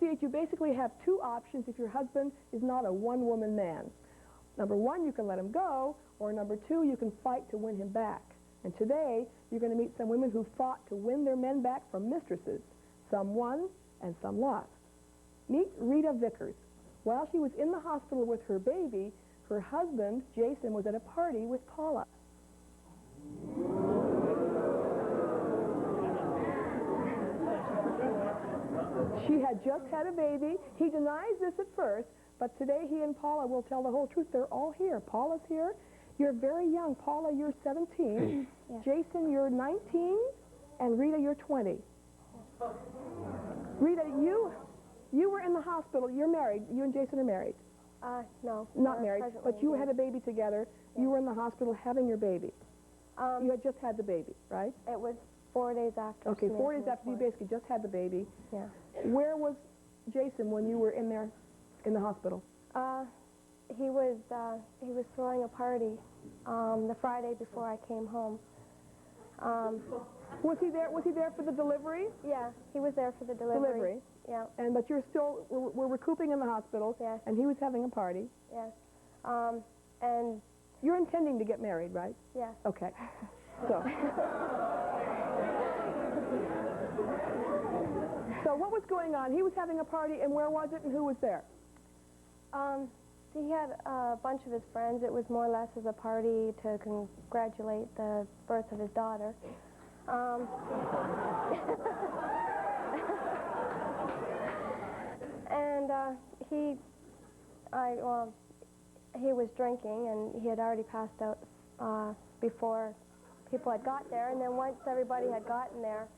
see it, you basically have two options if your husband is not a one-woman man. Number one, you can let him go, or number two, you can fight to win him back. And today, you're going to meet some women who fought to win their men back from mistresses. Some won, and some lost. Meet Rita Vickers. While she was in the hospital with her baby, her husband, Jason, was at a party with Paula. She had just had a baby. He denies this at first, but today he and Paula will tell the whole truth. They're all here. Paula's here. You're very young. Paula, you're 17. Yeah. Jason, you're 19. And Rita, you're 20. Rita, you were in the hospital. You're married. You and Jason are married. No. Not married, but you had a baby together. Yeah. You were in the hospital having your baby. You had just had the baby, right? It was 4 days after. Okay, 4 days after you basically just had the baby. Yeah. Where was Jason when you were in there, in the hospital? He was throwing a party the Friday before I came home. Was he there? Was he there for the delivery? Yeah, he was there for the delivery. Yeah. And but you're still we're recouping in the hospital. Yes. And he was having a party. Yes. And you're intending to get married, right? yes. Okay. So. So what was going on? He was having a party, and where was it, and who was there? He had a bunch of his friends. It was more or less as a party to congratulate the birth of his daughter. And he was drinking, and he had already passed out before people had got there. And then once everybody had gotten there,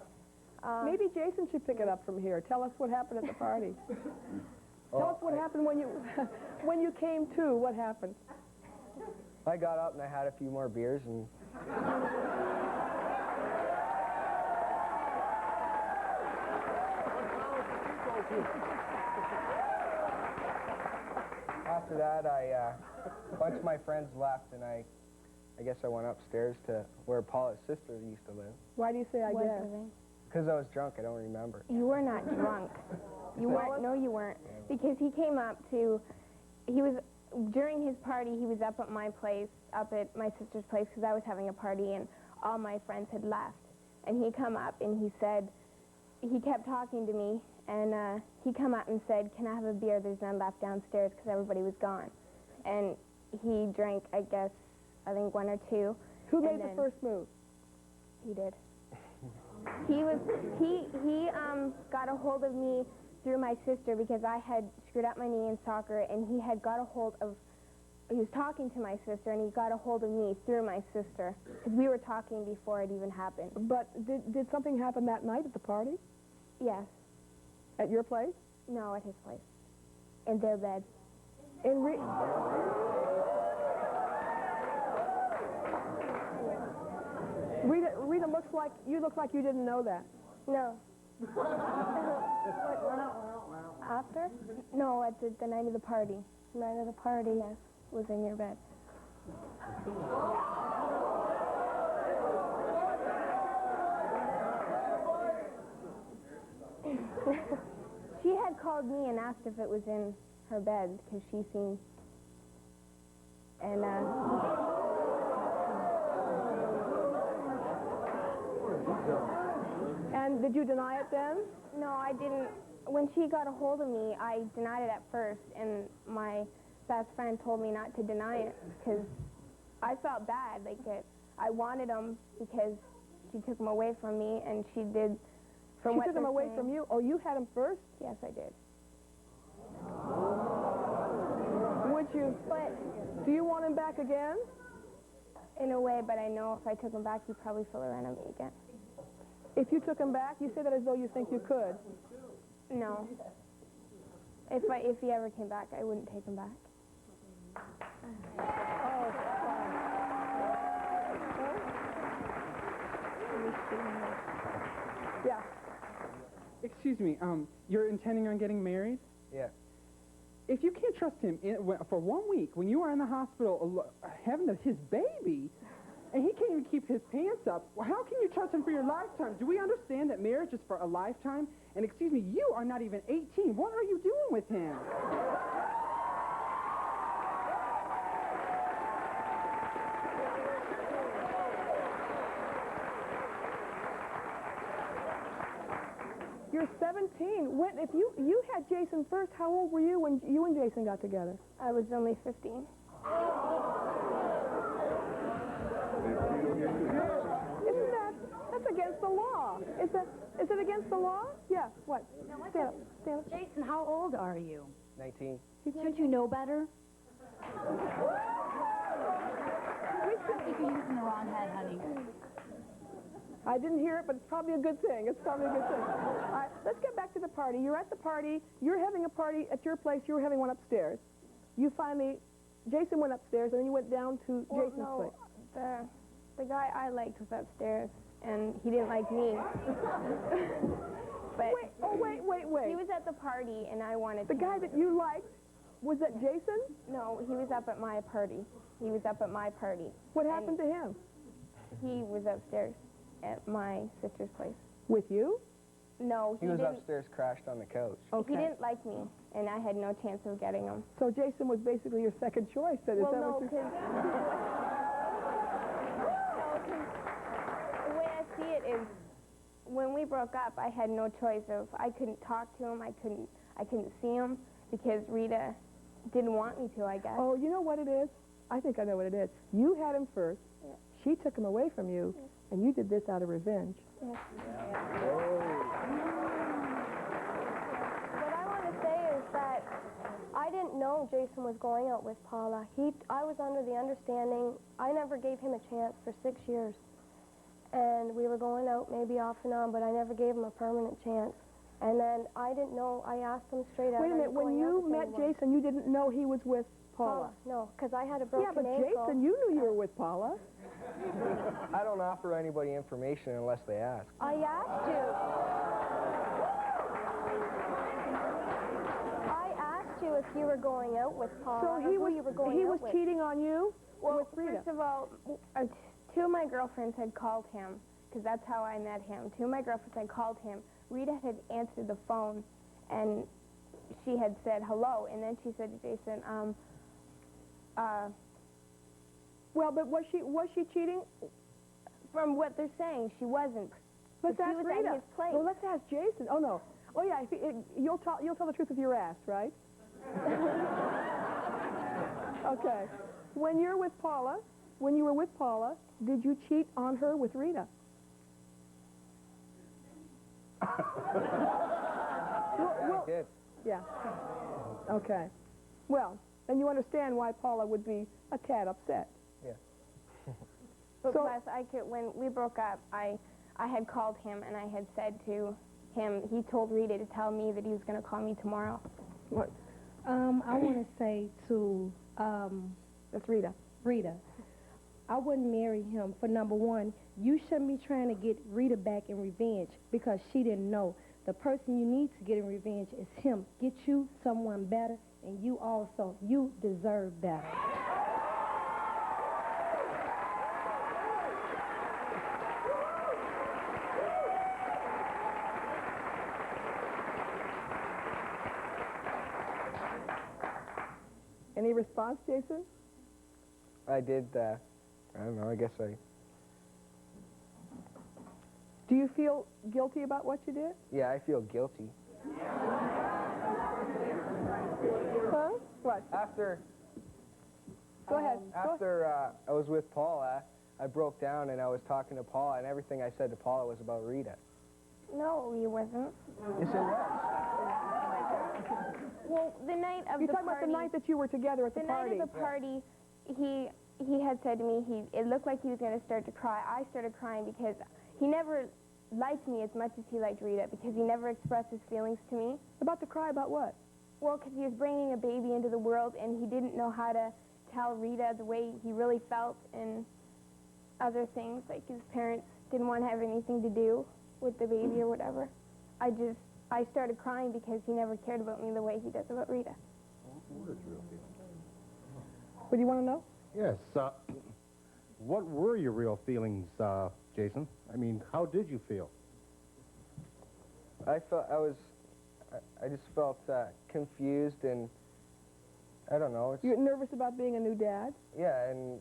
maybe Jason should pick it up from here. Tell us what happened at the party. Tell us what happened when you came to. What happened? I got up and I had a few more beers, and after that, a bunch of my friends left, and I guess I went upstairs to where Paula's sister used to live. Why do you say I guess? Because I was drunk. I don't remember. You were not drunk. You weren't. No, you weren't. Because he came up to, during his party, he was up at my place, up at my sister's place, because I was having a party, and all my friends had left. And he come up, and he said, he kept talking to me, and he come up and said, "Can I have a beer? There's none left downstairs," because everybody was gone. And he drank, I guess, I think 1 or 2. Who made the first move? He did. He got a hold of me through my sister because I had screwed up my knee in soccer, and he had got a hold of, he was talking to my sister, and he got a hold of me through my sister because we were talking before it even happened. But did something happen that night at the party? Yes. At your place? No, at his place. In their bed. Rita you look like you didn't know that. no. After? No, at the night of the party. The night of the party, Yes, was in your bed. She had called me and asked if it was in her bed because she seen, and And did you deny it then? no, I didn't. When she got a hold of me, I denied it at first, and my best friend told me not to deny it because I felt bad. Like I wanted him because she took him away from me, and she did. She took him away from you? Oh, you had him first? Yes, I did. Would you? But do you want him back again? In a way, but I know if I took him back, he'd probably feel around me again. If you took him back, you say that as though you think you could. No. If he ever came back, I wouldn't take him back. Oh, yeah. Excuse me, you're intending on getting married? Yeah. If you can't trust him for 1 week, when you are in the hospital having his baby, and he can't even keep his pants up, well, how can you trust him for your lifetime? Do we understand that marriage is for a lifetime? And excuse me, you are not even 18. What are you doing with him? You're 17. If you had Jason first, how old were you when you and Jason got together? I was only 15. That's against the law. Is it against the law? Yeah. What? Stand up. Stand up. Jason, how old are you? 19. Shouldn't you know better? I think you're using the wrong head, honey. I didn't hear it, but it's probably a good thing. It's probably a good thing. All right, let's get back to the party. You're at the party. You're having a party at your place. You were having one upstairs. Jason went upstairs, and then you went down to Jason's place. The guy I liked was upstairs, and he didn't like me. But Wait. he was at the party, and I wanted The guy that you liked, was that Jason? No, he was up at my party. He was up at my party. What happened to him? He was upstairs at my sister's place. With you? No, He was upstairs, crashed on the couch. Okay. He didn't like me, and I had no chance of getting him. So Jason was basically your second choice. Then, is Well, that no, what because the way I see it is, when we broke up, I had no choice of. I couldn't talk to him. I couldn't see him because Rita didn't want me to, I guess. Oh, you know what it is? I think I know what it is. You had him first. Yeah. She took him away from you, and you did this out of revenge. Yeah. What I want to say is that I didn't know Jason was going out with Paula. I was under the understanding, I never gave him a chance for 6 years. And we were going out maybe off and on, but I never gave him a permanent chance. And then I didn't know, I asked him straight out. Wait a minute, when you met Jason, you didn't know he was with Paula? No, because I had a broken ankle. Yeah, but Jason, you knew you were with Paula. I don't offer anybody information unless they ask. I asked you. I asked you if you were going out with Paula, So or who you were going he out was with. cheating on you with Rita? First of all, two of my girlfriends had called him, because that's how I met him. Two of my girlfriends had called him. Rita had answered the phone, and she had said hello, and then she said to Jason, Well, but was she cheating? from what they're saying, she wasn't. Let's But she ask was Rita. at his place. Well, let's ask Jason. Oh no. Oh yeah. You'll tell the truth if you're asked, right? Okay. When you were with Paula, did you cheat on her with Rita? I did. Yeah. Okay. Well, then you understand why Paula would be a tad upset. Yeah. But So- plus, when we broke up, I had called him, and I had said to him, he told Rita to tell me that he was going to call me tomorrow. What? I want to say to That's Rita. Rita, I wouldn't marry him for number one. You shouldn't be trying to get Rita back in revenge because she didn't know. The person you need to get in revenge is him. Get you someone better, and you also, you deserve better. Any response, Jason? I did, I don't know, I guess I... Do you feel guilty about what you did? Yeah, I feel guilty. Huh? What? After Go ahead. I was with Paula, I broke down and I was talking to Paula, and everything I said to Paula was about Rita. No, he wasn't. Yes, it was. Well, the night of You're the talking about party... the night that you were together at the party. night of the party, he had said to me, it looked like he was going to start to cry. I started crying because he never liked me as much as he liked Rita, because he never expressed his feelings to me. About to cry about what? Well, because he was bringing a baby into the world, and he didn't know how to tell Rita the way he really felt, and other things, like his parents didn't want to have anything to do with the baby or whatever. I started crying because he never cared about me the way he does about Rita. What do you want to know? Yes. What were your real feelings, Jason? I mean, how did you feel? I just felt confused and, I don't know. You're nervous about being a new dad? Yeah, and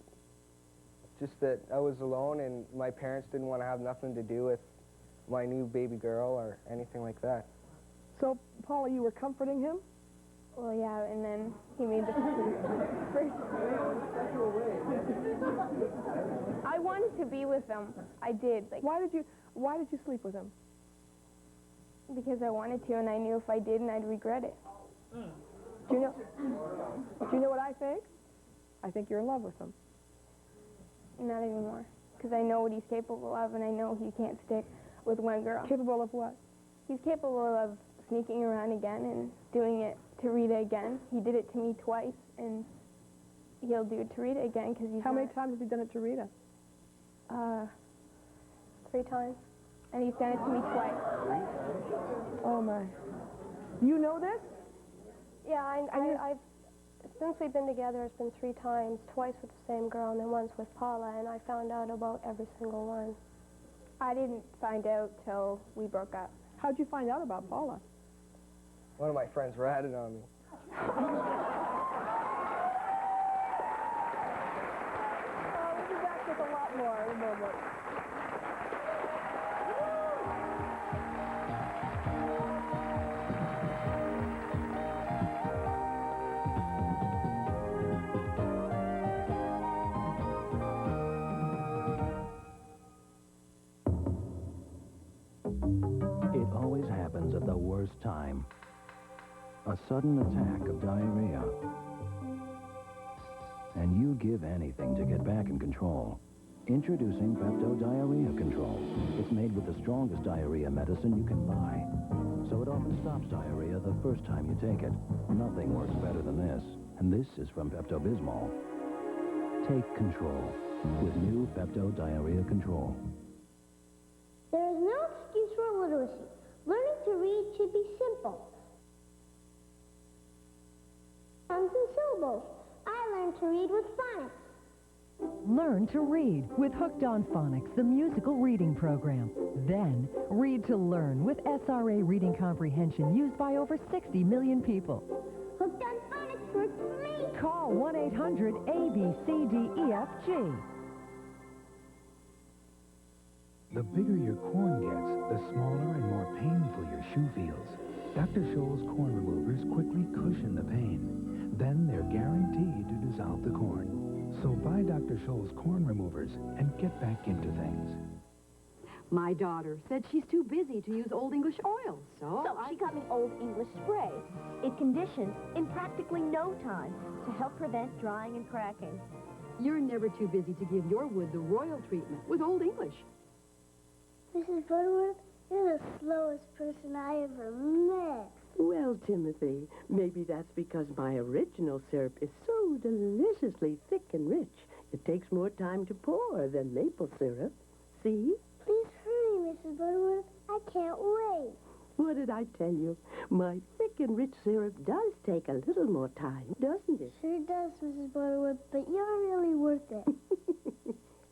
just that I was alone and my parents didn't want to have nothing to do with my new baby girl or anything like that. So, Paula, you were comforting him? Well, yeah, and then he made the first. I wanted to be with him. I did. Like, Why did you sleep with him? because I wanted to, and I knew if I didn't, I'd regret it. Do you know what I think? I think you're in love with him. Not anymore. Because I know what he's capable of, and I know he can't stick with one girl. Capable of what? He's capable of sneaking around again and doing it to Rita again. He did it to me twice, and he'll do it to Rita again because he's How many times has he done it to Rita? 3 times. And he's done it to me twice. Oh, my. You know this? Yeah, I've since we've been together, it's been 3 times, twice with the same girl and then once with Paula, and I found out about every single one. I didn't find out till we broke up. How'd you find out about Paula? One of my friends ratted on me. We'll be back with a lot more in a moment. It always happens at the worst time. A sudden attack of diarrhea. And you give anything to get back in control. Introducing Pepto Diarrhea Control. It's made with the strongest diarrhea medicine you can buy. So it often stops diarrhea the first time you take it. Nothing works better than this. And this is from Pepto-Bismol. Take control with new Pepto Diarrhea Control. There is no excuse for illiteracy. Learning to read should be simple. Sounds and syllables. I learned to read with phonics. Learn to read with Hooked on Phonics, the musical reading program. Then, read to learn with SRA reading comprehension used by over 60 million people. Hooked on Phonics works for me. Call 1-800-ABCDEFG. The bigger your corn gets, the smaller and more painful your shoe feels. Dr. Scholl's corn removers quickly cushion the pain. Then they're guaranteed to dissolve the corn. So buy Dr. Scholl's corn removers and get back into things. My daughter said she's too busy to use Old English oil, so she got me Old English spray. It conditions in practically no time to help prevent drying and cracking. You're never too busy to give your wood the royal treatment with Old English. Mrs. Butterworth, you're the slowest person I ever met. Well, Timothy, maybe that's because my original syrup is so deliciously thick and rich. It takes more time to pour than maple syrup. See? Please hurry, Mrs. Butterworth. I can't wait. What did I tell you? My thick and rich syrup does take a little more time, doesn't it? Sure does, Mrs. Butterworth, but you're really worth it.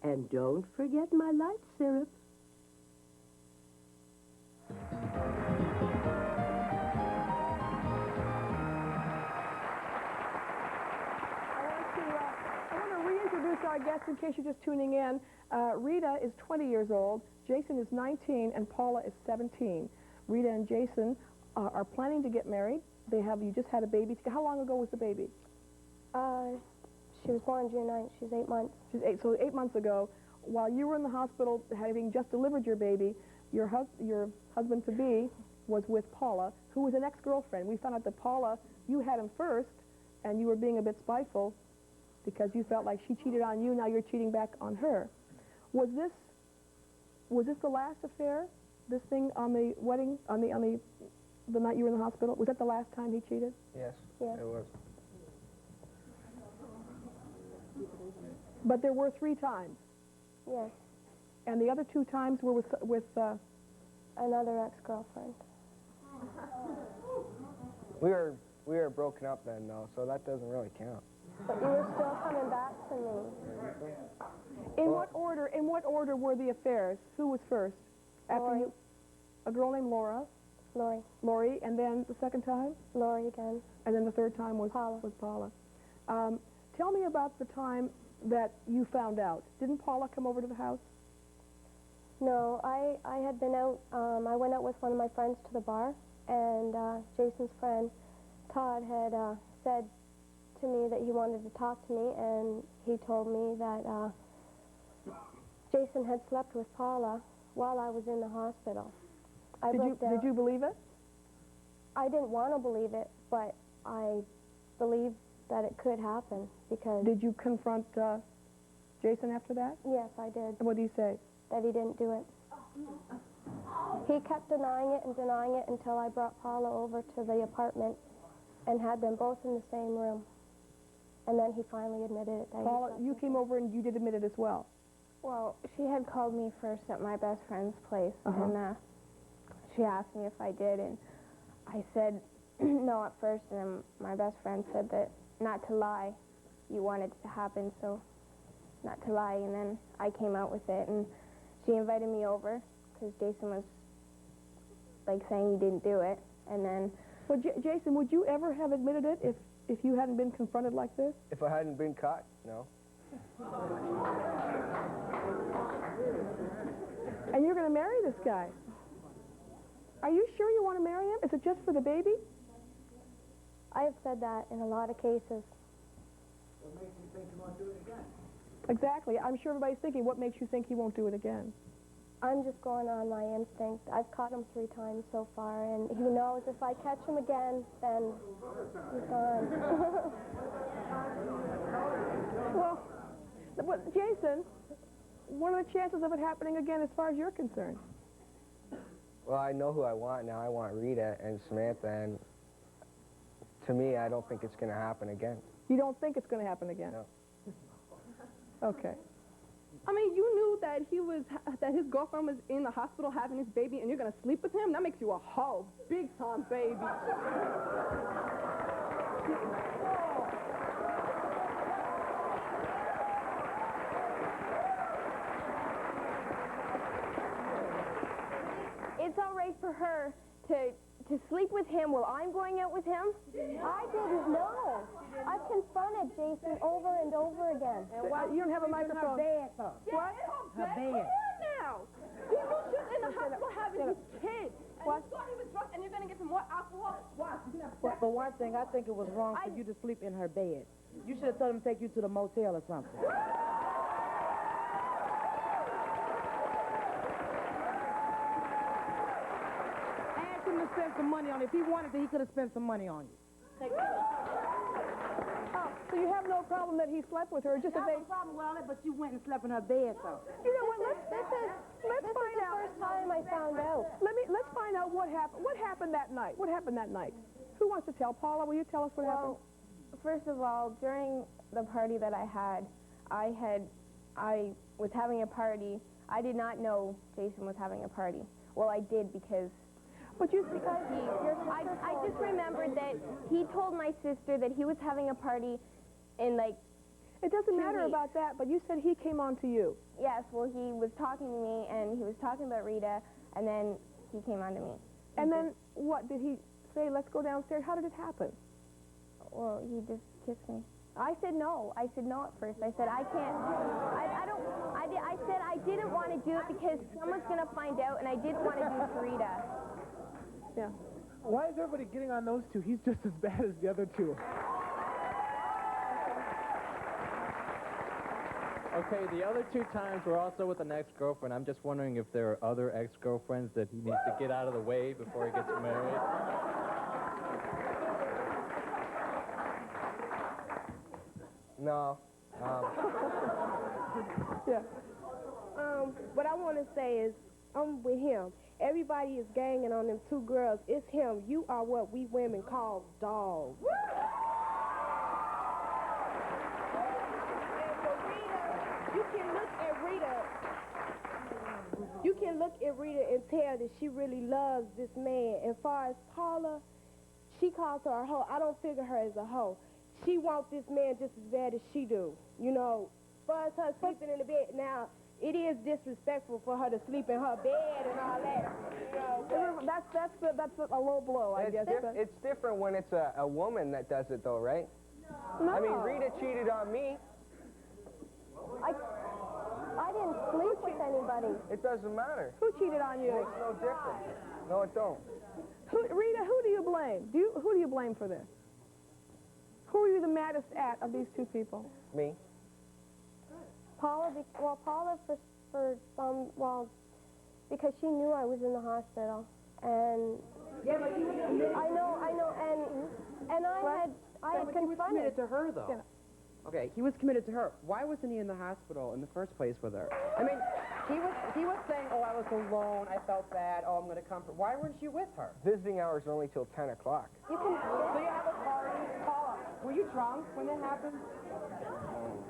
And don't forget my light syrup. Our guests, in case you're just tuning in, Rita is 20 years old, Jason is 19, and Paula is 17. Rita and Jason are planning to get married. You just had a baby. How long ago was the baby? She was born June 9th. She's 8 months. She's 8. So 8 months ago, while you were in the hospital having just delivered your baby, your husband-to-be was with Paula, who was an ex-girlfriend. We found out that Paula, you had him first, and you were being a bit spiteful because you felt like she cheated on you, now you're cheating back on her. Was this the last affair? This thing on the wedding, on the night you were in the hospital? Was that the last time he cheated? Yes, yes. It was. But there were 3 times? Yes. And the other 2 times were with another ex-girlfriend. We were broken up then, though, so that doesn't really count. But you were still coming back to me. In what order were the affairs? Who was first? After Laura. you, a girl named Laura. Lori. Lori, and then the second time? Lori again. And then the third time was Paula. Tell me about the time that you found out. Didn't Paula come over to the house? No, I had been out, I went out with one of my friends to the bar, and Jason's friend, Todd, had said to me that he wanted to talk to me, and he told me that Jason had slept with Paula while I was in the hospital. Did you believe it? I didn't want to believe it, but I believed that it could happen because... Did you confront Jason after that? Yes, I did. And what did he say? That he didn't do it. He kept denying it until I brought Paula over to the apartment and had them both in the same room. And then he finally admitted it. Paula, you came over and you did admit it as well. Well, she had called me first at my best friend's place, and she asked me if I did, and I said no at first, and my best friend said that not to lie, you wanted it to happen, so not to lie, and then I came out with it, and she invited me over, because Jason was, like, saying he didn't do it, and then... Well, Jason, would you ever have admitted it if you hadn't been confronted like this? If I hadn't been caught, no. And you're going to marry this guy. Are you sure you want to marry him? Is it just for the baby? I have said that in a lot of cases. What makes you think you won't do it again? Exactly. I'm sure everybody's thinking, what makes you think he won't do it again? I'm just going on my instinct. I've caught him 3 times so far, and he knows if I catch him again, then he's gone. Well, Jason, what are the chances of it happening again as far as you're concerned? Well, I know who I want now. I want Rita and Samantha, and to me, I don't think it's going to happen again. You don't think it's going to happen again? No. Okay. I mean, you knew that his girlfriend was in the hospital having his baby, and you're going to sleep with him? That makes you a hoe. Big time, baby. It's all right for her to sleep with him while I'm going out with him? I didn't know. I've confronted Jason over and over again. And why, you don't have a microphone. Her bed, though. What? Her bed. Come on now. You knew she was in the hospital having his kid. And What? you thought he was drunk, and you're going to give him more alcohol? Why? But for one thing, I think it was wrong for you to sleep in her bed. You should have told him to take you to the motel or something. Ask him to spend some money on it. If he wanted to, he could have spent some money on you. So you have no problem that he slept with her, just that I have no problem with all that, but you went and slept in her bed, though. You know what? Let's find out. This is the first time I found out. Let's find out what happened. What happened that night? What happened that night? Who wants to tell? Paula, will you tell us what happened? First of all, during the party that I had, I was having a party. I did not know Jason was having a party. Well, I did because... But you... I just remembered that he told my sister that he was having a party in, like, It doesn't matter about that, but you said he came on to you. Yes, well, he was talking to me, and he was talking about Rita, and then he came on to me. And then, what, did he say, let's go downstairs? How did it happen? Well, he just kissed me. I said no. I said no at first. I said, I can't. I said I didn't want to do it because someone's going to find out, and I didn't want to do it for Rita. Yeah. Why is everybody getting on those two? He's just as bad as the other two. Okay, the other 2 times were also with an ex-girlfriend. I'm just wondering if there are other ex-girlfriends that he needs to get out of the way before he gets married. No. Yeah. What I want to say is, I'm with him. Everybody is ganging on them 2 girls. It's him. You are what we women call dogs. You can look at Rita and tell that she really loves this man. As far as Paula, she calls her a hoe. I don't figure her as a hoe. She wants this man just as bad as she do. You know, as far as her sleeping in the bed. Now, it is disrespectful for her to sleep in her bed and all that. You know, That's a low blow, I guess. It's different when it's a woman that does it, though, right? No. I mean, Rita cheated on me. I didn't sleep with anybody. It doesn't matter. Who cheated on you? It makes no difference. No, it don't. Rita, who do you blame? Who do you blame for this? Who are you the maddest at of these two people? Me. Paula, because she knew I was in the hospital, and I know, and I had He was confronted. committed to her, though. Okay, he was committed to her. Why wasn't he in the hospital in the first place with her? I mean, he was saying, oh, I was alone, I felt bad, oh, I'm going to comfort. Why weren't you with her? Visiting hours are only till 10 o'clock. So you have a party, Paula. Were you drunk when that happened?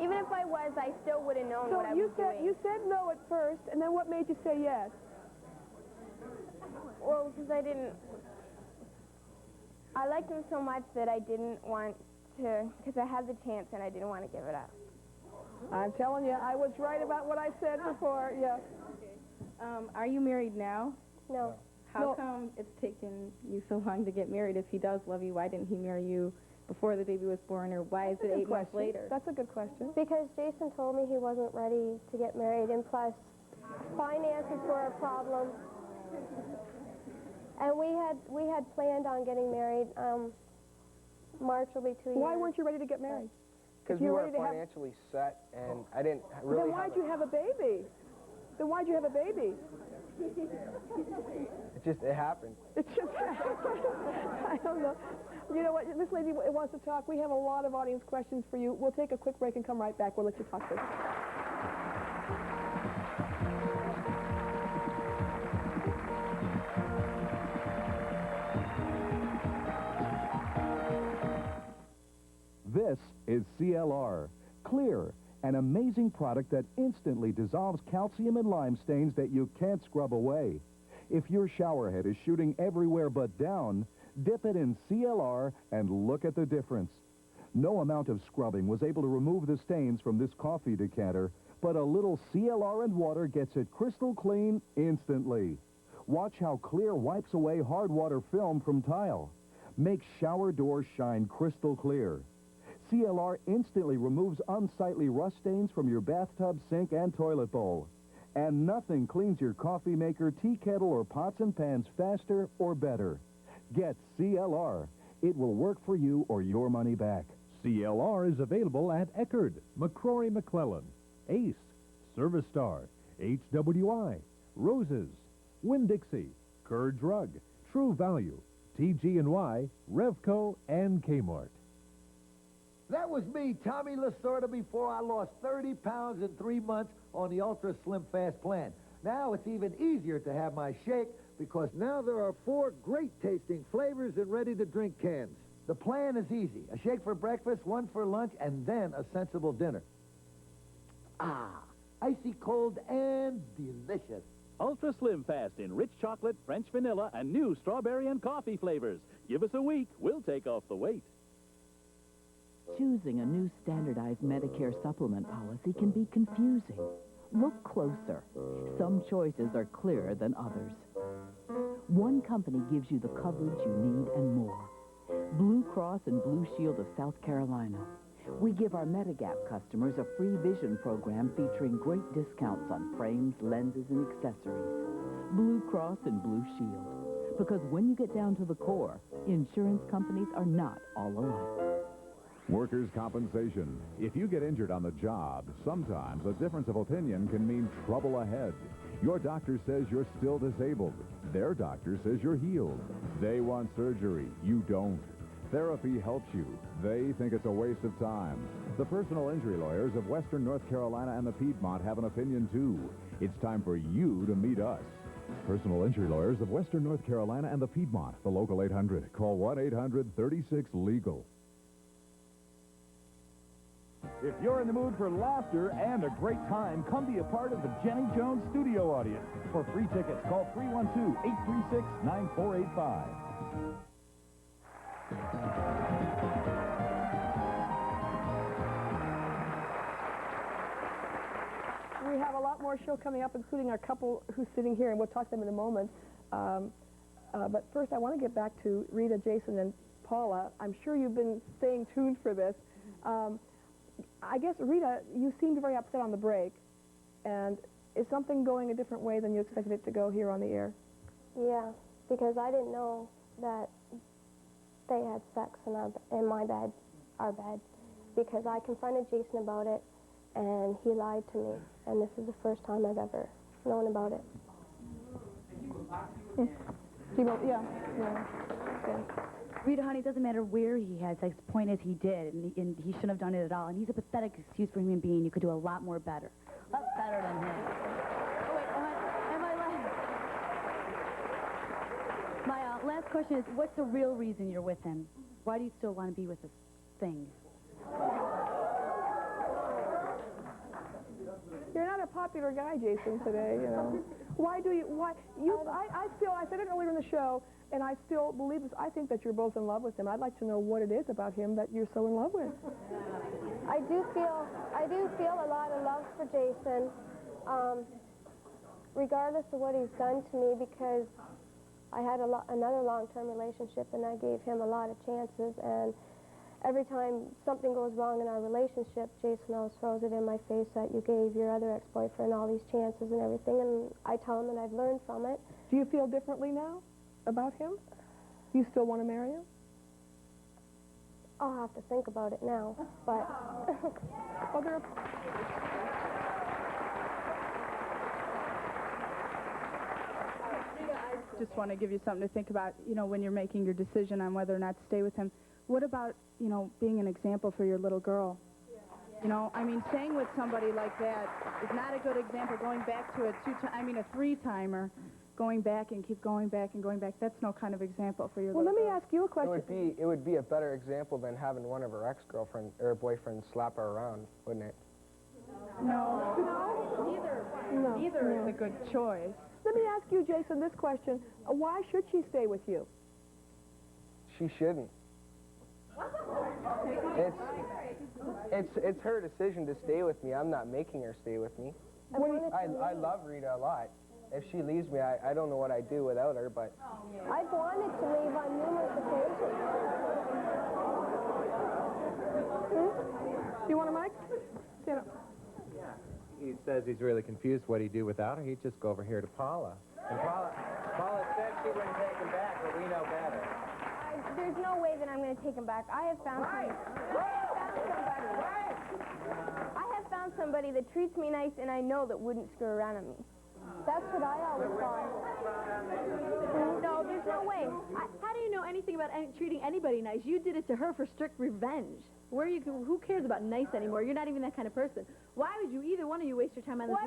Even if I was, I still would have known what I was doing. You said no at first, and then what made you say yes? Well, because I liked him so much that I didn't want to, because I had the chance and I didn't want to give it up. I'm telling you, I was right about what I said before, yes. Are you married now? No. How come it's taken you so long to get married? If he does love you, why didn't he marry you before the baby was born, or why is it 8 months later? That's a good question. Because Jason told me he wasn't ready to get married, and plus, finances were a problem. And we had planned on getting married. March will be 2 years. Why weren't you ready to get married? Because we weren't financially set, and I didn't really. Then why'd you have a baby? It happened. It just happened. I don't know. You know what? This lady wants to talk. We have a lot of audience questions for you. We'll take a quick break and come right back. We'll let you talk first. This is CLR, Clear, an amazing product that instantly dissolves calcium and lime stains that you can't scrub away. If your shower head is shooting everywhere but down, dip it in CLR and look at the difference. No amount of scrubbing was able to remove the stains from this coffee decanter, but a little CLR and water gets it crystal clean instantly. Watch how Clear wipes away hard water film from tile. Makes shower doors shine crystal clear. CLR instantly removes unsightly rust stains from your bathtub, sink, and toilet bowl. And nothing cleans your coffee maker, tea kettle, or pots and pans faster or better. Get CLR. It will work for you or your money back. CLR is available at Eckerd, McCrory McClellan, Ace, Service Star, HWI, Roses, Winn-Dixie, Kerr Drug, True Value, TG&Y, Revco, and Kmart. That was me, Tommy Lasorda, before I lost 30 pounds in 3 months on the Ultra Slim Fast plan. Now it's even easier to have my shake because now there are 4 great-tasting flavors in ready-to-drink cans. The plan is easy. A shake for breakfast, 1 for lunch, and then a sensible dinner. Ah, icy cold and delicious. Ultra Slim Fast in rich chocolate, French vanilla, and new strawberry and coffee flavors. Give us a week. We'll take off the weight. Choosing a new standardized Medicare supplement policy can be confusing. Look closer. Some choices are clearer than others. One company gives you the coverage you need and more. Blue Cross and Blue Shield of South Carolina. We give our Medigap customers a free vision program featuring great discounts on frames, lenses, and accessories. Blue Cross and Blue Shield. Because when you get down to the core, insurance companies are not all alike. Workers' compensation. If you get injured on the job, sometimes a difference of opinion can mean trouble ahead. Your doctor says you're still disabled. Their doctor says you're healed. They want surgery. You don't. Therapy helps you. They think it's a waste of time. The personal injury lawyers of Western North Carolina and the Piedmont have an opinion, too. It's time for you to meet us. Personal injury lawyers of Western North Carolina and the Piedmont. The local 800. Call 1-800-36-LEGAL. If you're in the mood for laughter and a great time, come be a part of the Jenny Jones studio audience. For free tickets, call 312-836-9485. We have a lot more more show coming up, including our couple who's sitting here, and we'll talk to them in a moment. But first, I want to get back to Rita, Jason, and Paula. I'm sure you've been staying tuned for this. I guess, Rita, you seemed very upset on the break, and is something going a different way than you expected it to go here on the air? Yeah, because I didn't know that they had sex in my bed, our bed, because I confronted Jason about it, and he lied to me, and this is the first time I've ever known about it. Yeah. Rita, honey, it doesn't matter where he had sex. The point is he did, and he shouldn't have done it at all. And he's a pathetic excuse for a human being. You could do a lot more better. A lot better than him. Oh, wait, am I lying? My last question is, what's the real reason you're with him? Why do you still want to be with this thing? You're not a popular guy, Jason, today, you know. I said it earlier in the show, and I still believe this. I think that you're both in love with him. I'd like to know what it is about him that you're so in love with. I do feel a lot of love for Jason, regardless of what he's done to me, because I had another long-term relationship, and I gave him a lot of chances, and every time something goes wrong in our relationship, Jason always throws it in my face that you gave your other ex-boyfriend all these chances and everything, and I tell him that I've learned from it. Do you feel differently now about him? Do you still want to marry him? I'll have to think about it now, but... I just want to give you something to think about, you know, when you're making your decision on whether or not to stay with him. What about, you know, being an example for your little girl? You know, I mean, staying with somebody like that is not a good example. Going back to a three-timer, going back and keep going back and going back, that's no kind of example for your little girl. Well, let me ask you a question. It would be a better example than having one of her ex-girlfriends or boyfriends slap her around, wouldn't it? No. Neither is a good choice. Let me ask you, Jason, this question. Why should she stay with you? She shouldn't. It's her decision to stay with me. I'm not making her stay with me. I love Rita a lot. If she leaves me, I don't know what I'd do without her, but... I've wanted to leave on numerous occasions. Do you want a mic? Stand up. He says he's really confused what he'd do without her. He'd just go over here to Paula. And Paula said she wouldn't take him back, but we know better. There's no way that I'm going to take him back. I have found somebody that treats me nice, and I know that wouldn't screw around on me. That's what I always thought. No, there's no way. How do you know anything about treating anybody nice? You did it to her for strict revenge. Who cares about nice anymore? You're not even that kind of person. Why would you, either one of you, waste your time on this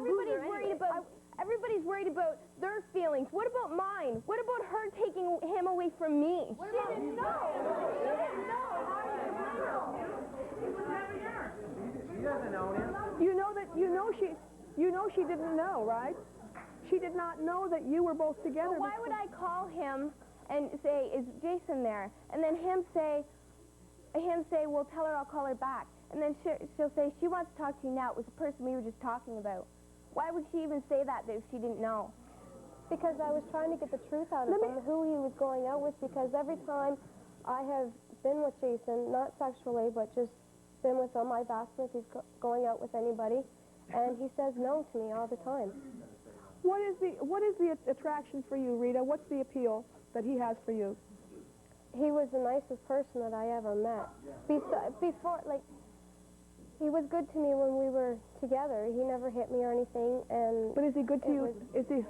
everybody's worried about their feelings. What about mine? What about her taking him away from me? She didn't know. She doesn't know him. You know she didn't know, right? She did not know that you were both together. But why would I call him and say, "Is Jason there?" And then him say, "Well, tell her I'll call her back." And then she'll say, "She wants to talk to you now. It was the person we were just talking about." Why would she even say that if she didn't know? Because I was trying to get the truth out of him, who he was going out with, because every time I have been with Jason, not sexually, but just been with him, I've asked him if he's going out with anybody, and he says no to me all the time. What is the attraction for you, Rita? What's the appeal that he has for you? He was the nicest person that I ever met. He was good to me when we were together. He never hit me or anything, and... But is he good to you? Is he...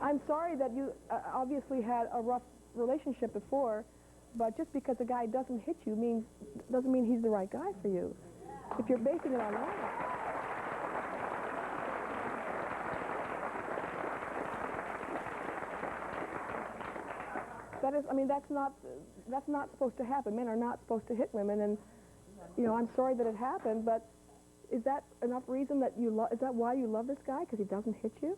I'm sorry that you obviously had a rough relationship before, but just because a guy doesn't hit you doesn't mean he's the right guy for you. If you're basing it on that. That's not supposed to happen. Men are not supposed to hit women, and I'm sorry that it happened, but is that enough reason that is that why you love this guy, because he doesn't hit you?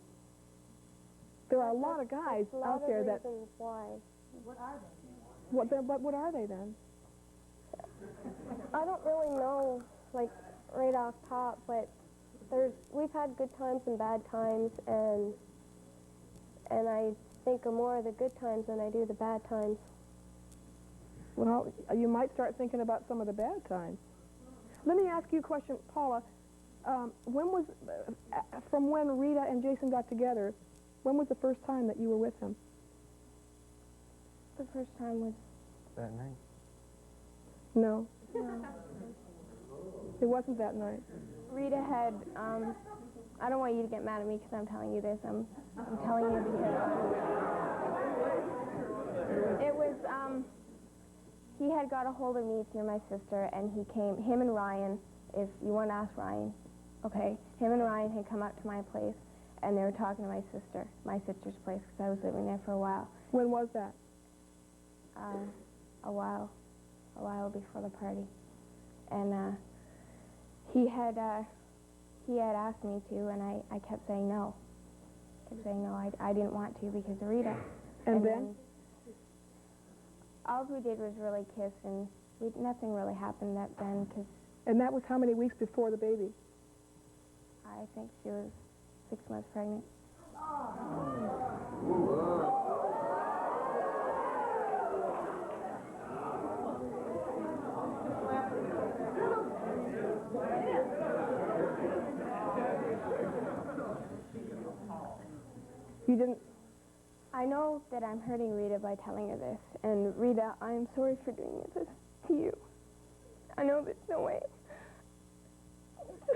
There are a lot of guys out there that... Why. What are they? What are they then? I don't really know, right off top, but We've had good times and bad times, and I think of more of the good times than I do the bad times. Well, you might start thinking about some of the bad times. Let me ask you a question, Paula. From when Rita and Jason got together, when was the first time that you were with him? The first time was... That night. No. No. It wasn't that night. Rita had, I don't want you to get mad at me because I'm telling you this. I'm telling you because it was, he had got a hold of me through my sister, and him and Ryan, if you want to ask Ryan, okay, him and Ryan had come up to my place, and they were talking to my sister's place, because I was living there for a while. When was that? A while before the party. And he had asked me to, and I kept saying no. I didn't want to because of Rita. And then? All we did was really kiss, and nothing really happened then. And that was how many weeks before the baby? I think she was 6 months pregnant. You didn't... I know that I'm hurting Rita by telling her this, and Rita, I'm sorry for doing this to you. I know there's no way.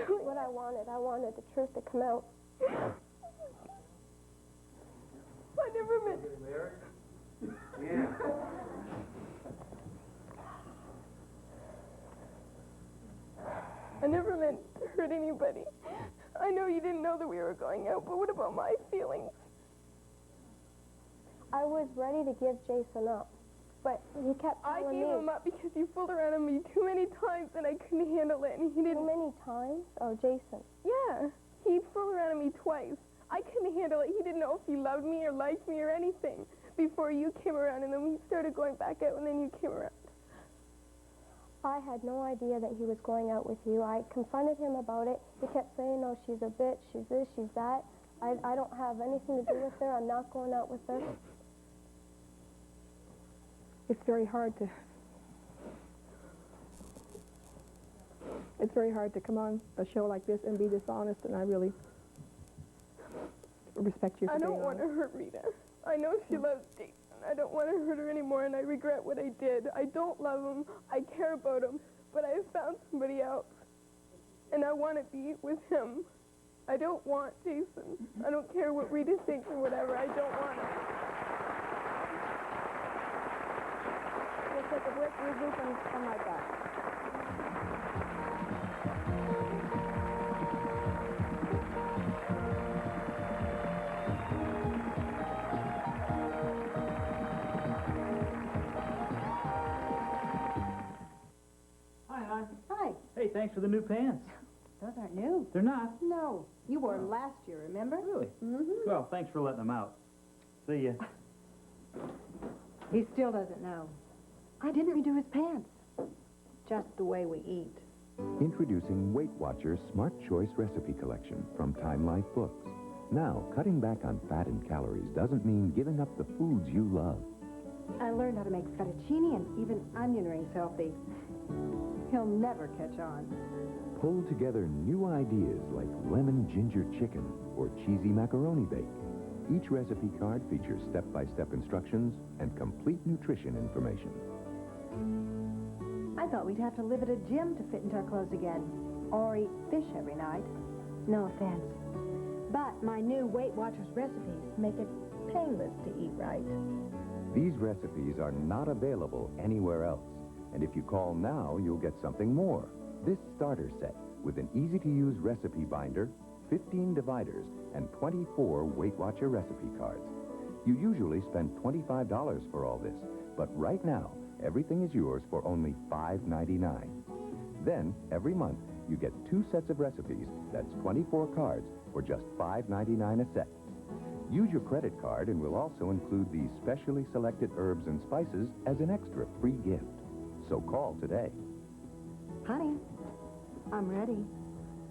What I wanted the truth to come out. I never meant... Yeah. I never meant to hurt anybody. I know you didn't know that we were going out, but what about my feelings? I was ready to give Jason up, but he kept telling me... I gave him up because you fooled around on me too many times and I couldn't handle it, and he didn't... Too many times? Oh, Jason. Yeah, he fooled around on me twice. I couldn't handle it. He didn't know if he loved me or liked me or anything before you came around, and then we started going back out, and then you came around. I had no idea that he was going out with you. I confronted him about it. He kept saying, no, she's a bitch, she's this, she's that. I don't have anything to do with her. I'm not going out with her. It's very hard to come on a show like this and be dishonest, and I really respect you for being honest. I don't want to hurt Rita. I know she loves Jason. I don't want to hurt her anymore, and I regret what I did. I don't love him. I care about him, but I found somebody else, and I want to be with him. I don't want Jason. I don't care what Rita thinks or whatever. I don't want him. We'll take a break, regroup, and come right back. Hi, hon. Hi. Hey, thanks for the new pants. Those aren't new. They're not? No. You wore them last year, remember? Really? Mm-hmm. Well, thanks for letting them out. See ya. He still doesn't know. I didn't redo his pants. Just the way we eat. Introducing Weight Watchers Smart Choice Recipe Collection from Time Life Books. Now, cutting back on fat and calories doesn't mean giving up the foods you love. I learned how to make fettuccine and even onion rings healthy. He'll never catch on. Pull together new ideas like lemon ginger chicken or cheesy macaroni bake. Each recipe card features step-by-step instructions and complete nutrition information. I thought we'd have to live at a gym to fit into our clothes again. Or eat fish every night. No offense. But my new Weight Watchers recipes make it painless to eat right. These recipes are not available anywhere else. And if you call now, you'll get something more. This starter set with an easy-to-use recipe binder, 15 dividers, and 24 Weight Watcher recipe cards. You usually spend $25 for all this, but right now, everything is yours for only $5.99. Then, every month, you get 2 sets of recipes. That's 24 cards for just $5.99 a set. Use your credit card and we'll also include these specially selected herbs and spices as an extra free gift. So call today. Honey, I'm ready.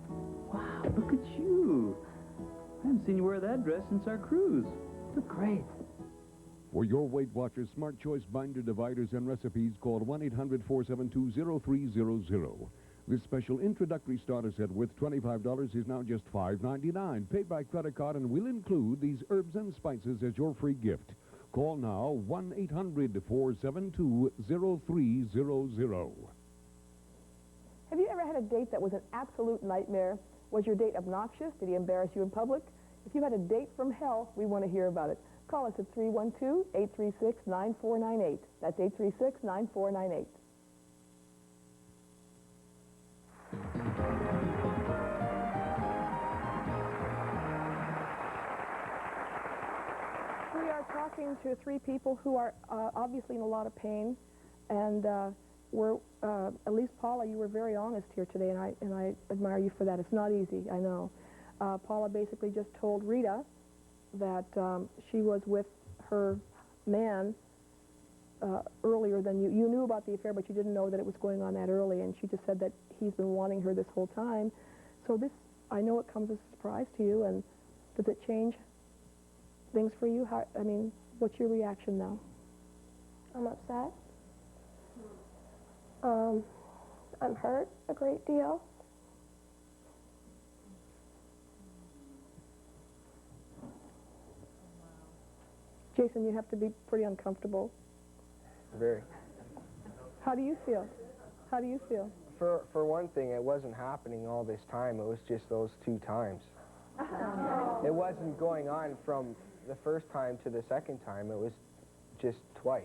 Wow, look at you. I haven't seen you wear that dress since our cruise. Look great. For your Weight Watchers Smart Choice binder, dividers, and recipes, call 1-800-472-0300. This special introductory starter set with $25 is now just $5.99. Pay by credit card and will include these herbs and spices as your free gift. Call now 1-800-472-0300. Have you ever had a date that was an absolute nightmare? Was your date obnoxious? Did he embarrass you in public? If you had a date from hell, we want to hear about it. Call us at 312-836-9498. That's 836-9498. We are talking to three people who are obviously in a lot of pain, and we're, at least Paula, you were very honest here today, and I admire you for that. It's not easy, I know. Paula basically just told Rita that she was with her man earlier than you. You knew about the affair, but you didn't know that it was going on that early, and she just said that he's been wanting her this whole time. So this, I know it comes as a surprise to you, and does it change things for you? How, I mean, what's your reaction now? I'm upset. I'm hurt a great deal. Jason, you have to be pretty uncomfortable. Very. How do you feel? How do you feel? For one thing, it wasn't happening all this time. It was just those 2 times. It wasn't going on from the first time to the second time. It was just twice.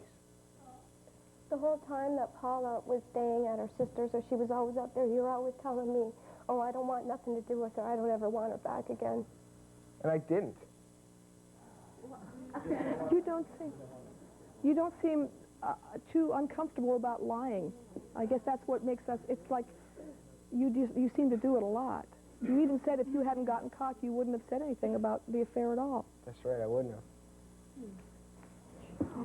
The whole time that Paula was staying at her sister's, or she was always up there, you were always telling me, oh, I don't want nothing to do with her. I don't ever want her back again. And I didn't. You don't seem too uncomfortable about lying. I guess that's what makes us, it's like you seem to do it a lot. You even said if you hadn't gotten caught, you wouldn't have said anything about the affair at all. That's right, I wouldn't have.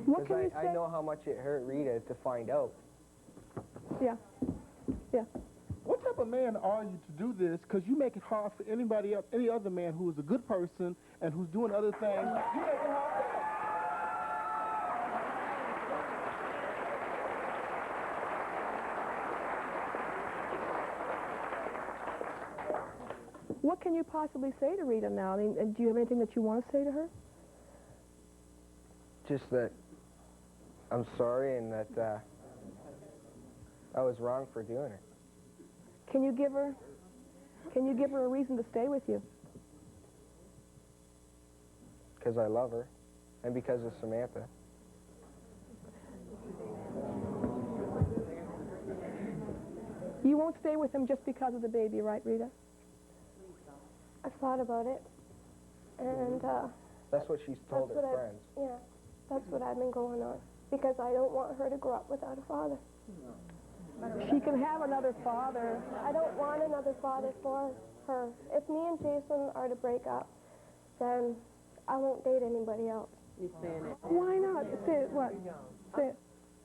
What can you say? I know how much it hurt Rita to find out. Yeah. Yeah. What type of man are you to do this? Because you make it hard for anybody else, any other man who is a good person and who's doing other things. You make it hard for them. What can you possibly say to Rita now? I mean, do you have anything that you want to say to her? Just that I'm sorry and that I was wrong for doing it. Can you give her a reason to stay with you? Because I love her and because of Samantha. You won't stay with him just because of the baby, right, Rita? I've thought about it, and that's what she's told her friends. Yeah, that's what I've been going on, because I don't want her to grow up without a father. She can have another father. I don't want another father for her. If me and Jason are to break up, then I won't date anybody else. You're saying it. Why not? Say it, what? Say it.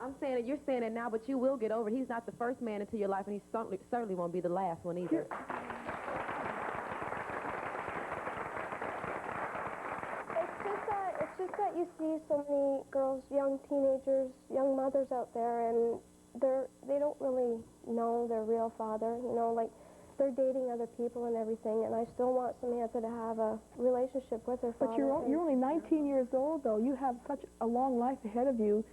I'm saying it, you're saying it now, but you will get over it. He's not the first man into your life, and he certainly won't be the last one either. It's just that you see so many girls, young teenagers, young mothers out there, and they don't really know their real father. You know, like they're dating other people and everything. And I still want Samantha to have a relationship with her father. But you're only 19 years old, though. You have such a long life ahead of you.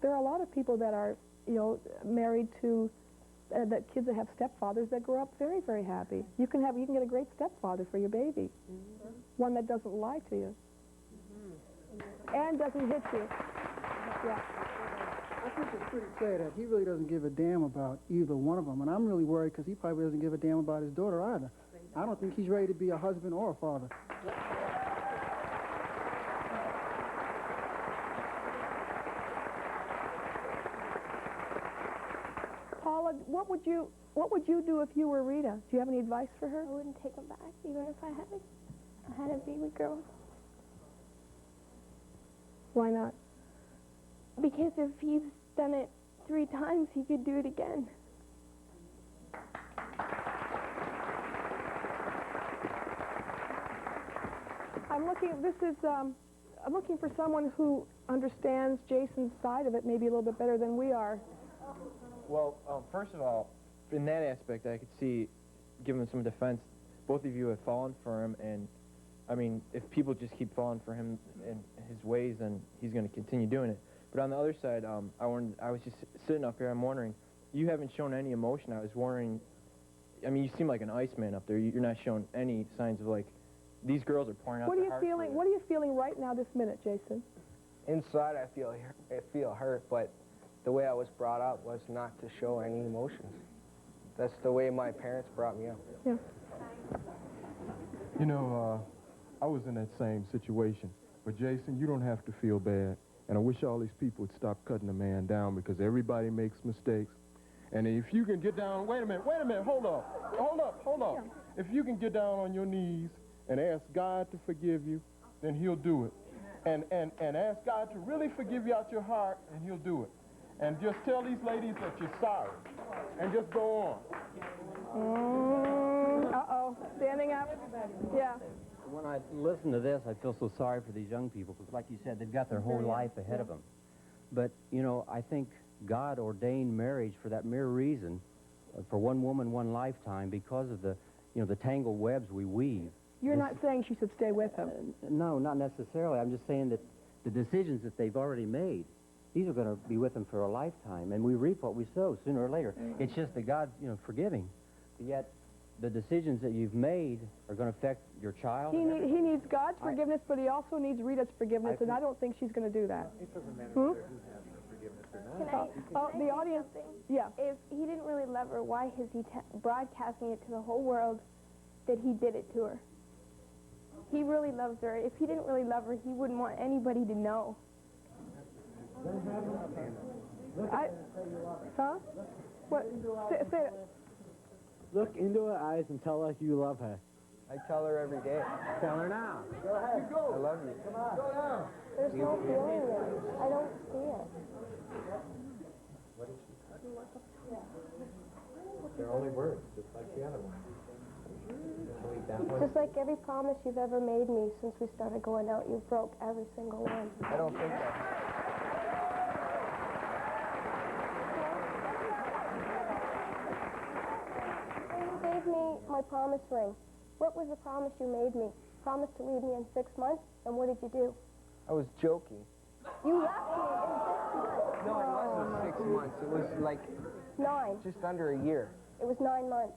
There are a lot of people that are, you know, married to that kids that have stepfathers that grow up very, very happy. You can get a great stepfather for your baby, one that doesn't lie to you. And doesn't hit you. Yeah. I think it's pretty clear that he really doesn't give a damn about either one of them. And I'm really worried because he probably doesn't give a damn about his daughter either. I don't think he's ready to be a husband or a father. Paula, what would you do if you were Rita? Do you have any advice for her? I wouldn't take him back, even if I had a baby girl. Why not? Because if he's done it 3 times, he could do it again. I'm looking for someone who understands Jason's side of it maybe a little bit better than we are. Well, first of all, in that aspect, I could see, giving some defense, both of you have fallen for him, and, I mean, if people just keep falling for him and his ways, then he's going to continue doing it. But on the other side, I was just sitting up here, I'm wondering, you haven't shown any emotion. I was wondering, I mean, you seem like an Iceman up there. You're not showing any signs of, like, these girls are pouring out their hearts for you. What are you feeling right now this minute, Jason? Inside, I feel hurt, but the way I was brought up was not to show any emotions. That's the way my parents brought me up. Yeah. You know, I was in that same situation. But, Jason, you don't have to feel bad. And I wish all these people would stop cutting a man down because everybody makes mistakes. And if you can get down, wait a minute, hold up. Yeah. If you can get down on your knees and ask God to forgive you, then he'll do it. And ask God to really forgive you out your heart, and he'll do it. And just tell these ladies that you're sorry, and just go on. Uh-oh, standing up. Yeah. When I listen to this, I feel so sorry for these young people, because like you said, they've got their whole life ahead of them. But, you know, I think God ordained marriage for that mere reason, for one woman, one lifetime, because of the, you know, the tangled webs we weave. You're not saying she should stay with him? No, not necessarily. I'm just saying that the decisions that they've already made, these are going to be with them for a lifetime, and we reap what we sow sooner or later. It's just that God's, you know, forgiving. But yet, the decisions that you've made are going to affect your child. He needs God's forgiveness, but he also needs Rita's forgiveness, and I don't think she's going to do that. It doesn't matter who has forgiveness or not. The audience, yeah. If he didn't really love her, why is he broadcasting it to the whole world that he did it to her? He really loves her. If he didn't really love her, he wouldn't want anybody to know. Huh? What? Say it. Look into her eyes and tell her you love her. I tell her every day. Tell her now. Go ahead. I love you. Come on. Go down. There's no feeling there. I don't see it. They're only words, just like the other one. Just like every promise you've ever made me since we started going out, you've broke every single one. I don't think that. You gave me my promise ring. What was the promise you made me? Promise to leave me in 6 months, and what did you do? I was joking. You left me in 6 months. No, it wasn't 6 months. It was like 9. just under a year. It was 9 months.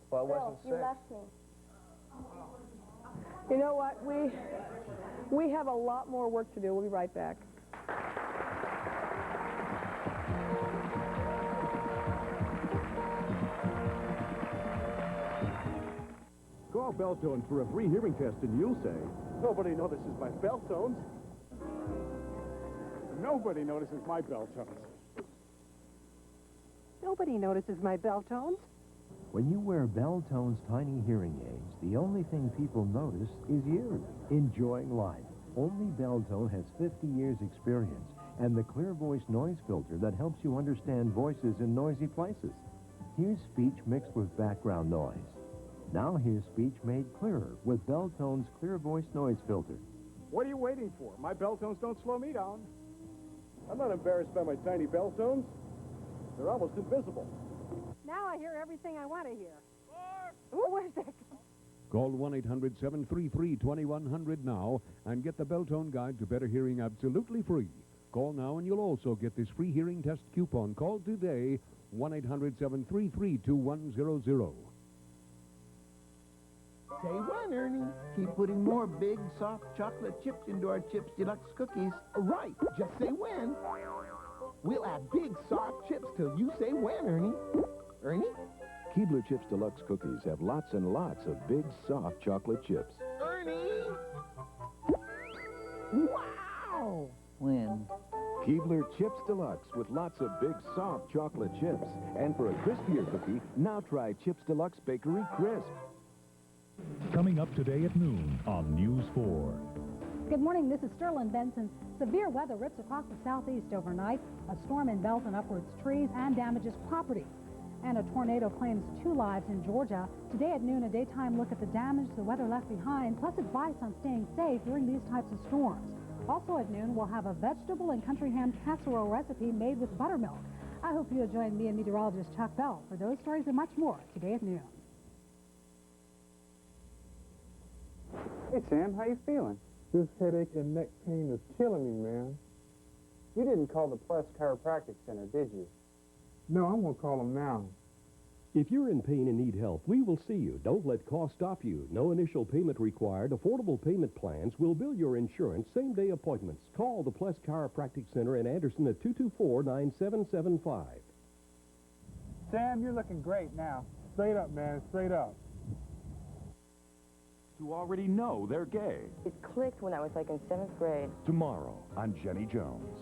Well, it wasn't Still, 6. you left me. You know what? We have a lot more work to do. We'll be right back. Call Belltones for a free hearing test and you'll say, nobody notices my bell tones. Nobody notices my bell tones. Nobody notices my bell tones. When you wear Belltones tiny hearing aids, the only thing people notice is you, enjoying life. Only Belltone has 50 years experience and the clear voice noise filter that helps you understand voices in noisy places. Here's speech mixed with background noise. Now here's speech made clearer with Belltone's clear voice noise filter. What are you waiting for? My bell tones don't slow me down. I'm not embarrassed by my tiny bell tones. They're almost invisible. Now I hear everything I want to hear. Ooh, where's that? Call 1-800-733-2100 now and get the Belltone Guide to Better Hearing absolutely free. Call now and you'll also get this free hearing test coupon. Call today, 1-800-733-2100. Say when, Ernie. Keep putting more big, soft chocolate chips into our Chips Deluxe cookies. Right, just say when. We'll add big, soft chips till you say when, Ernie. Ernie? Keebler Chips Deluxe cookies have lots and lots of big, soft chocolate chips. Ernie! Wow! When? Keebler Chips Deluxe with lots of big, soft chocolate chips. And for a crispier cookie, now try Chips Deluxe Bakery Crisp. Coming up today at noon on News 4. Good morning, this is Sterling Benson. Severe weather rips across the southeast overnight. A storm enveloped and uproots trees and damages property. And a tornado claims 2 lives in Georgia. Today at noon, a daytime look at the damage the weather left behind, plus advice on staying safe during these types of storms. Also at noon, we'll have a vegetable and country ham casserole recipe made with buttermilk. I hope you'll join me and meteorologist Chuck Bell for those stories and much more today at noon. Hey, Sam, how you feeling? This headache and neck pain is killing me, man. You didn't call the Plus Chiropractic Center, did you? No, I'm going to call them now. If you're in pain and need help, we will see you. Don't let cost stop you. No initial payment required. Affordable payment plans will bill your insurance. Same-day appointments. Call the Plus Chiropractic Center in Anderson at 224-9775. Sam, you're looking great now. Straight up, man, straight up. Who already know they're gay. It clicked when I was like in 7th grade. Tomorrow on Jenny Jones.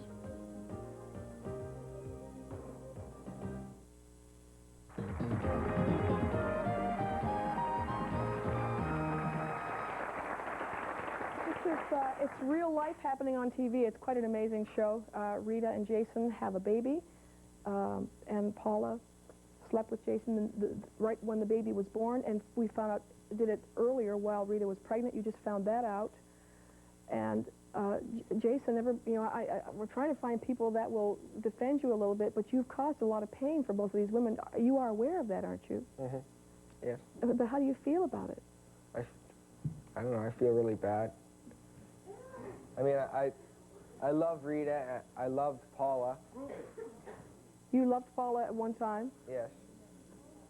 It's real life happening on TV. It's quite an amazing show. Rita and Jason have a baby, and Paula slept with Jason right when the baby was born, and we found out, did it earlier while Rita was pregnant. You just found that out. And Jason never, you know, we're trying to find people that will defend you a little bit, but you've caused a lot of pain for both of these women. You are aware of that, aren't you? Mm-hmm. Yes. But how do you feel about it? I don't know. I feel really bad. I mean, I love Rita. I loved Paula. You loved Paula at one time? Yes.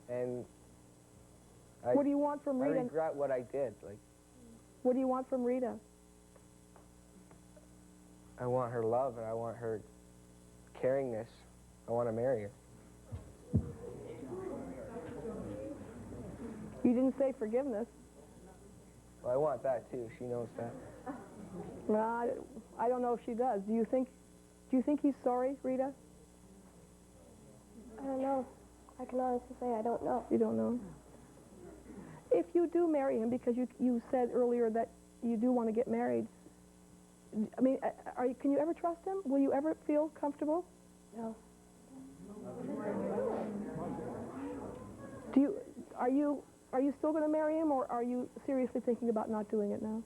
And what do you want from Rita? I regret what I did. Like, what do you want from Rita? I want her love, and I want her caringness. I want to marry her. You didn't say forgiveness. Well, I want that too. She knows that. Well, I don't know if she does. Do you think he's sorry, Rita? I don't know. I can honestly say I don't know. You don't know? If you do marry him, because you said earlier that you do want to get married, I mean, can you ever trust him? Will you ever feel comfortable? No. Are you still going to marry him, or are you seriously thinking about not doing it now?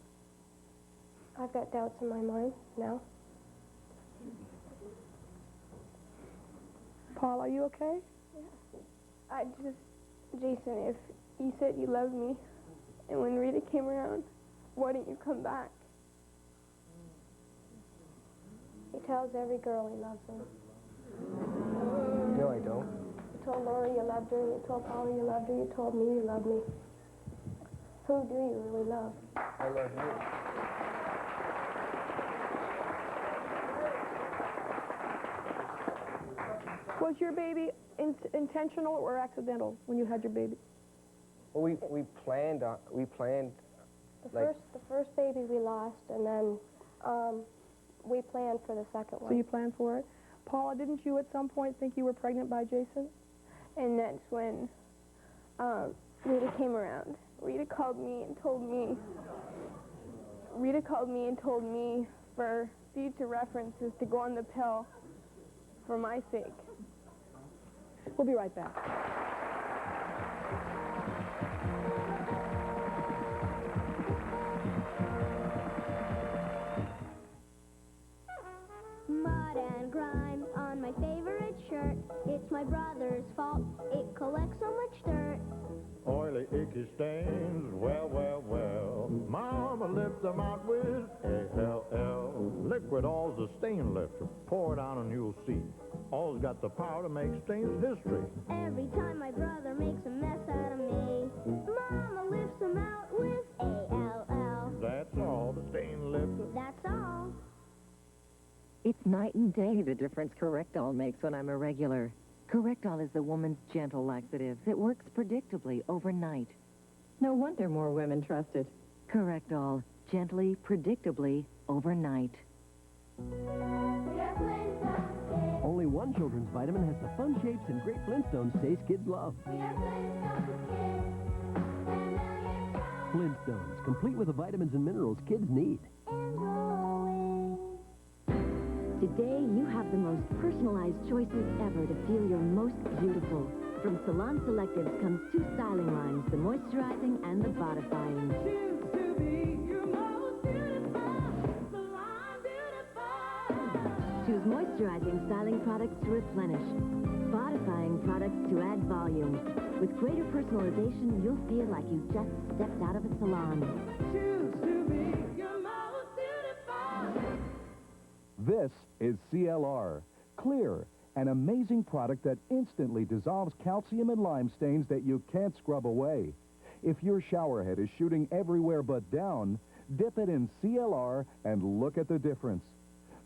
I've got doubts in my mind now. Paul, are you okay? Yeah. Jason, if you said you loved me, and when Rita came around, why didn't you come back? He tells every girl he loves them. No, I don't. You told Lori you loved her, you told Paula you loved her, you told me you loved me. Who do you really love? I love you. Was your baby intentional or accidental when you had your baby? Well, we planned. The first baby we lost, and then we planned for the second one. So you planned for it. Paula, didn't you at some point think you were pregnant by Jason? And that's when Rita came around. Rita called me and told me for future references to go on the pill for my sake. We'll be right back. Mud and grime on my favorite shirt. It's my brother's fault. It collects so much dirt. Oily, icky stains, well, well, well. Mama lifts them out with A-L-L. Liquid All's a stain lifter. Pour it on and you'll see. All's got the power to make stains history. Every time my brother makes a mess out of me, Mama lifts them out with A-L-L. That's all, the stain lifter. That's all. It's night and day the difference Correctol makes when I'm irregular. Correctol is the woman's gentle laxative that works predictably overnight. No wonder more women trust it. Correctol, gently, predictably, overnight. Only one children's vitamin has the fun shapes and great Flintstones taste kids love. Flintstones, complete with the vitamins and minerals kids need. Today, you have the most personalized choices ever to feel your most beautiful. From Salon Selectives comes two styling lines, the moisturizing and the bodifying. Choose moisturizing styling products to replenish, bodifying products to add volume. With greater personalization, you'll feel like you just stepped out of a salon. Choose to be your most beautiful. This is CLR. Clear, an amazing product that instantly dissolves calcium and lime stains that you can't scrub away. If your shower head is shooting everywhere but down, dip it in CLR and look at the difference.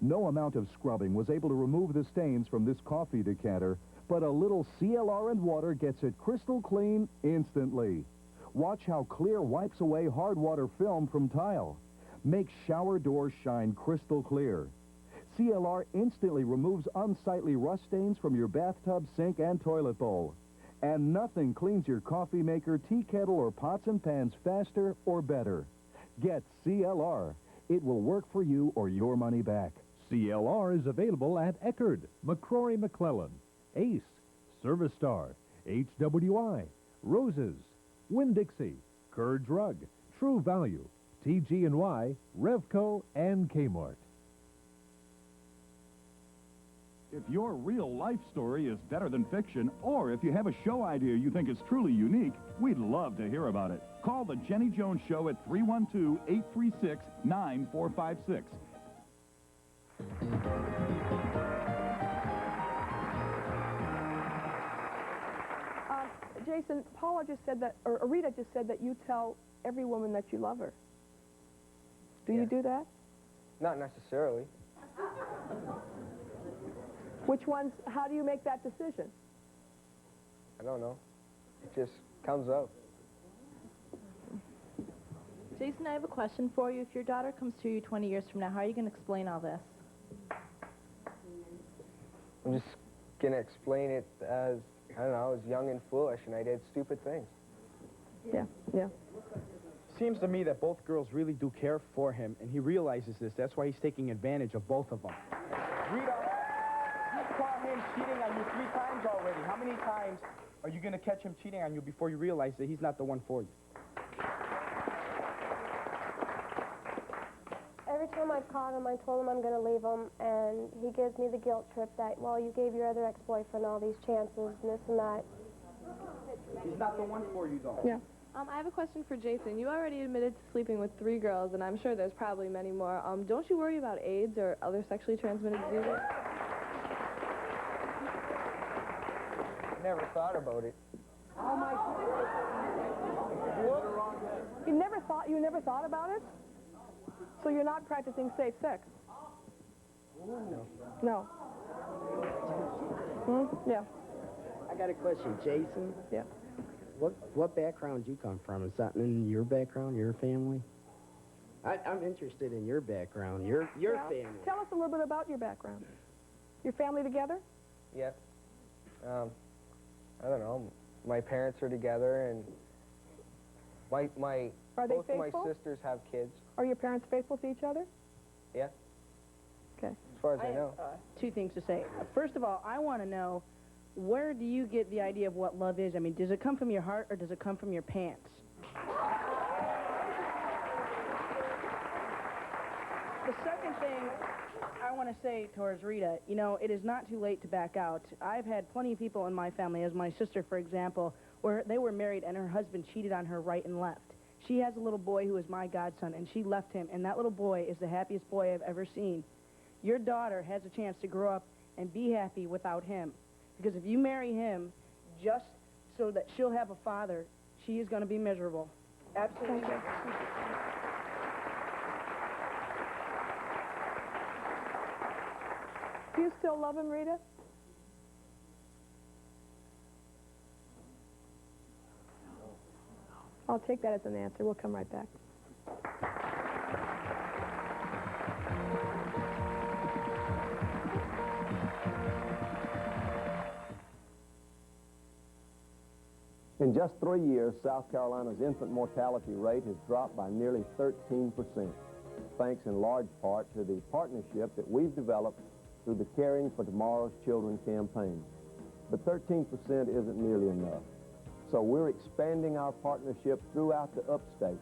No amount of scrubbing was able to remove the stains from this coffee decanter, but a little CLR and water gets it crystal clean instantly. Watch how Clear wipes away hard water film from tile. Make shower doors shine crystal clear. CLR instantly removes unsightly rust stains from your bathtub, sink, and toilet bowl. And nothing cleans your coffee maker, tea kettle, or pots and pans faster or better. Get CLR. It will work for you or your money back. CLR is available at Eckerd, McCrory McClellan, Ace, Service Star, HWI, Roses, Winn-Dixie, Kerr Drug, True Value, TG&Y, Revco, and Kmart. If your real-life story is better than fiction, or if you have a show idea you think is truly unique, we'd love to hear about it. Call the Jenny Jones Show at 312-836-9456. Jason, Paula just said that, or Rita just said that you tell every woman that you love her. Do you do that? Not necessarily. Which ones, how do you make that decision? I don't know. It just comes out. Jason, I have a question for you. If your daughter comes to you 20 years from now, how are you going to explain all this? I'm just going to explain it as, I don't know, I was young and foolish and I did stupid things. Yeah, yeah. Seems to me that both girls really do care for him, and he realizes this. That's why he's taking advantage of both of them. Rita, you caught him cheating on you 3 times already. How many times are you going to catch him cheating on you before you realize that he's not the one for you? Every time I've caught him, I told him I'm going to leave him, and he gives me the guilt trip that, well, you gave your other ex-boyfriend all these chances, and this and that. He's not the one for you, though. Yeah. I have a question for Jason. You already admitted to sleeping with 3 girls, and I'm sure there's probably many more. Don't you worry about AIDS or other sexually transmitted diseases? Never thought about it. Oh my God. You never thought about it? So you're not practicing safe sex? No. Yeah. I got a question, Jason. Yeah. What background you come from? Is something in your background, your family? I'm interested in your background, your family. Tell us a little bit about your background. Your family together? Yeah. I don't know. My parents are together, and both my sisters have kids. Are your parents faithful to each other? Yeah. Okay. As far as I know. have 2 things to say. First of all, I want to know, where do you get the idea of what love is? I mean, does it come from your heart or does it come from your pants? The second thing I want to say towards Rita, you know, it is not too late to back out. I've had plenty of people in my family, as my sister, for example, where they were married and her husband cheated on her right and left. She has a little boy who is my godson, and she left him, and that little boy is the happiest boy I've ever seen. Your daughter has a chance to grow up and be happy without him. Because if you marry him just so that she'll have a father, she is going to be miserable. Absolutely. Do you still love him, Rita? I'll take that as an answer. We'll come right back. In just 3 years, South Carolina's infant mortality rate has dropped by nearly 13%, thanks in large part to the partnership that we've developed through the Caring for Tomorrow's Children campaign. But 13% isn't nearly enough. So we're expanding our partnership throughout the upstate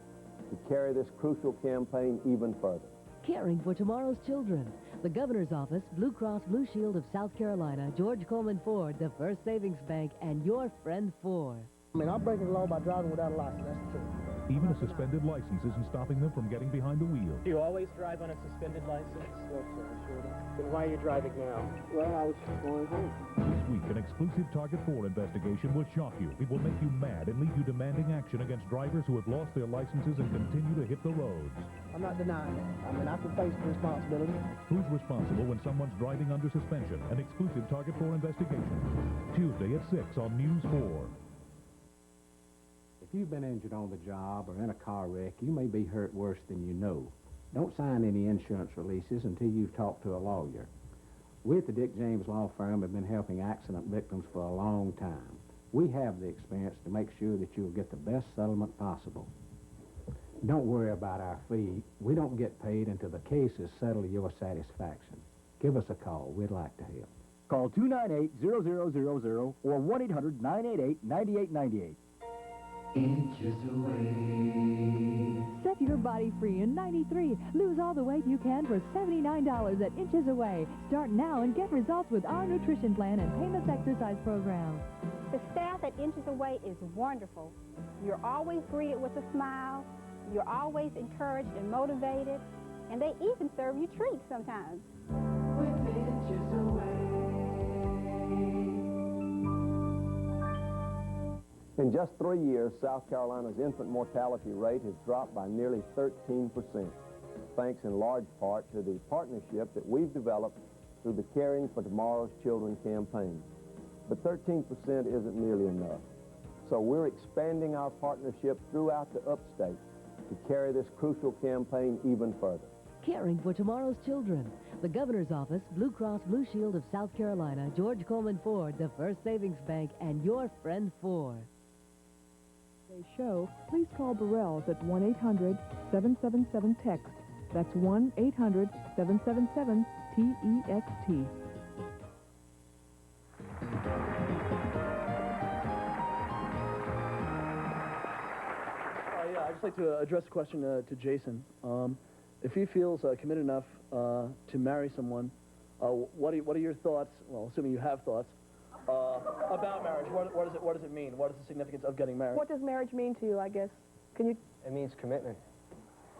to carry this crucial campaign even further. Caring for tomorrow's children. The Governor's Office, Blue Cross Blue Shield of South Carolina, George Coleman Ford, the First Savings Bank, and your friend Ford. I mean, I'm breaking the law by driving without a license, that's the truth. Even a suspended license isn't stopping them from getting behind the wheel. Do you always drive on a suspended license? No, sir, I sure don't. Then why are you driving now? Well, I was going home. This week, an exclusive Target 4 investigation will shock you. It will make you mad and leave you demanding action against drivers who have lost their licenses and continue to hit the roads. I'm not denying that. I mean, I can face the responsibility. Who's responsible when someone's driving under suspension? An exclusive Target 4 investigation. Tuesday at 6 on News 4. If you've been injured on the job or in a car wreck, you may be hurt worse than you know. Don't sign any insurance releases until you've talked to a lawyer. We at the Dick James Law Firm have been helping accident victims for a long time. We have the experience to make sure that you'll get the best settlement possible. Don't worry about our fee. We don't get paid until the case is settled to your satisfaction. Give us a call. We'd like to help. Call 298-0000 or 1-800-988-9898. Inches away. Set your body free in 93. Lose all the weight you can for $79 at Inches Away. Start now and get results with our nutrition plan and painless exercise program. The staff at Inches Away is wonderful. You're always greeted with a smile. You're always encouraged and motivated. And they even serve you treats sometimes. With Inches Away. In just 3 years, South Carolina's infant mortality rate has dropped by nearly 13%, thanks in large part to the partnership that we've developed through the Caring for Tomorrow's Children campaign. But 13% isn't nearly enough. So we're expanding our partnership throughout the upstate to carry this crucial campaign even further. Caring for tomorrow's children. The Governor's Office, Blue Cross Blue Shield of South Carolina, George Coleman Ford, the First Savings Bank, and your friend Ford. Show, please call Burrell's at 1-800-777-TEXT. That's 1-800-777-TEXT. Yeah, I'd just like to address a question to Jason. If he feels committed enough to marry someone, what are your thoughts, well, assuming you have thoughts, about marriage? What does it mean? What is the significance of getting married? What does marriage mean to you, I guess? Can you... It means commitment.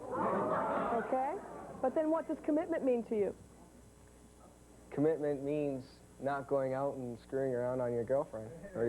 Okay. But then what does commitment mean to you? Commitment means not going out and screwing around on your girlfriend or